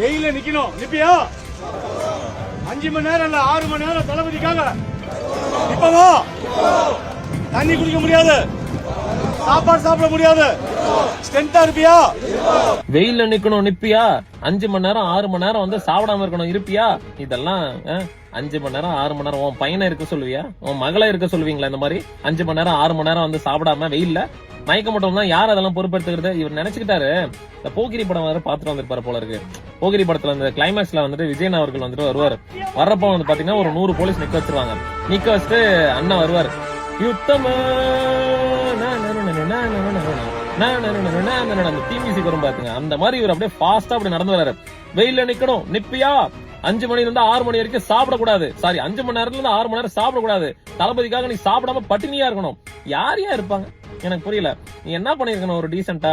வெயில நிக்கணும் நிப்பியா? 5 மணி நேரம் இல்ல 6 மணி நேரம் தளபதிக்காக இப்பவா தண்ணி குடிக்க முடியாது, சாப்பாடு சாப்பிட முடியாது, ஸ்ட்ரென்த்தா இருப்பியா? வெயில்ல நிக்கணும் நிப்பியா? 5 மணி நேரம் 6 மணி நேரம் வந்து சாப்பிடாம இருக்கணும் இருப்பியா? இதெல்லாம் 5 மணி நேரம் 6 மணி நேரம் உன் பையனை இருக்க சொல்லுவியா? உன் மகளை இருக்க சொல்லுவீங்களா? இந்த மாதிரி 5 மணி நேரம் 6 மணி நேரம் வந்து சாப்பிடாம வெயில்ல மயக்க மட்டும் தான் யார் அதெல்லாம் பொறுப்பெடுத்துக்கிறது? இவர் நினைச்சுக்கிட்டாரு இந்த போகிரி படம் வேற பாத்துட்டு வந்திருப்பாரு போல இருக்கு. போகிரி படத்துல இந்த கிளைமேக்ஸ்ல வந்துட்டு விஜயன் அவர்கள் வந்துட்டு வருவாரு. வர்றப்ப வந்து பாத்தீங்கன்னா ஒரு 100 போலீஸ் நிக்க வச்சிருவாங்க. நிக்க வச்சுட்டு அண்ணா வருவாரு. யுத்தமா டிமியூசிக் வரும் பாத்துங்க. அந்த மாதிரி இவர் அப்படியே ஃபாஸ்டா அப்படி நடந்து வராரு. வெயில்ல நிக்கணும் நிப்பியா? 5 மணில இருந்து 6 மணி வரைக்கும் சாப்பிடக்கூடாது. சாரி 5 மணி நேரத்துல இருந்து 6 மணி நேரம் சாப்பிடக்கூடாது. தளபதிக்காக நீ சாப்பிடாம பட்டினியா இருக்கணும். யார் இருப்பாங்க எனக்கு புரியல. நீ என்ன பண்ணிருக்கணும்? ஒரு டீசென்டா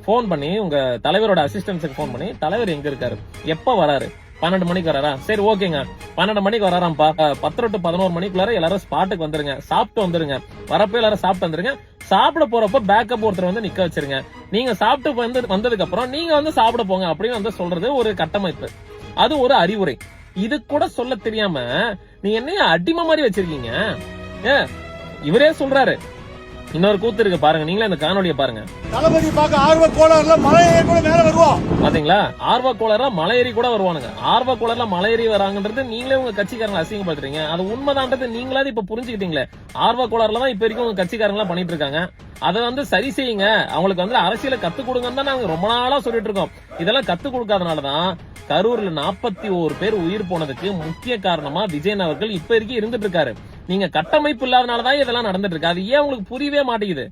போன் பண்ணி உங்க தலைவரோட அசிஸ்டன்ஸுக்கு போன் பண்ணி தலைவர் எங்க இருக்காரு, எப்ப வராரு, 12 மணிக்கு வராரா? சரி ஓகேங்க 12 மணிக்கு வராராம்பா, 10 to 11 மணிக்குள்ளார எல்லாரும் ஸ்பாட்டுக்கு வந்துருங்க, சாப்பிட்டு வந்துருங்க, வரப்ப எல்லாரும் சாப்பிட்டு வந்துருங்க. சாப்பிட போறப்ப பேக்கப் ஒருத்தர் வந்து நிக்க வச்சிருங்க. நீங்க சாப்பிட்டு வந்ததுக்கு அப்புறம் நீங்க வந்து சாப்பிட போங்க அப்படின்னு வந்து சொல்றது ஒரு கட்டமைப்பு. அது ஒரு அறிவுரை. இது கூட சொல்ல தெரியாம நீ என்னைய அடிமை மாதிரி வச்சிருக்கீங்க. இவரே சொல்றாரு. இன்னொரு கூத்து இருக்கு பாருங்க, நீங்களே இந்த காணொலியை பாருங்க. தளபதி பார்க்க ஆர்வ கோளாறுல மலை ஏறி கூட மேல வருவோம் பாத்தீங்களா? ஆர்வ கோளாறுல மலை ஏறி கூட வருவானுங்க. ஆர்வ கோளாறுல மலை ஏறி வராங்கன்றது நீங்களே உங்க கட்சிக்காரங்க அசிங்கப்படுத்துறீங்க. அது உண்மைதான்றது நீங்களாவது இப்ப புரிஞ்சுக்கிட்டீங்களே. ஆர்வ கோளாறுல தான் இப்ப வரைக்கும் உங்க கட்சிக்காரங்க எல்லாம் பண்ணிட்டு இருக்காங்க. அதை வந்து சரி செய்யுங்க. அவங்களுக்கு வந்து அரசியல கத்து கொடுங்கன்னு தான் நாங்க ரொம்ப நாளா சொல்லிட்டு இருக்கோம். இதெல்லாம் கத்து கொடுக்காதனாலதான் கரூர்ல 41 பேர் உயிர் போனதுக்கு முக்கிய காரணமா விஜயன் அவர்கள் இப்ப வரைக்கும் இருந்துட்டு இருக்காரு. நீங்க கட்டமைப்பு இல்லாதனாலதான் இதெல்லாம் நடந்துட்டு இருக்கு. அது ஏன் உங்களுக்கு புரியவே மாட்டேங்குது?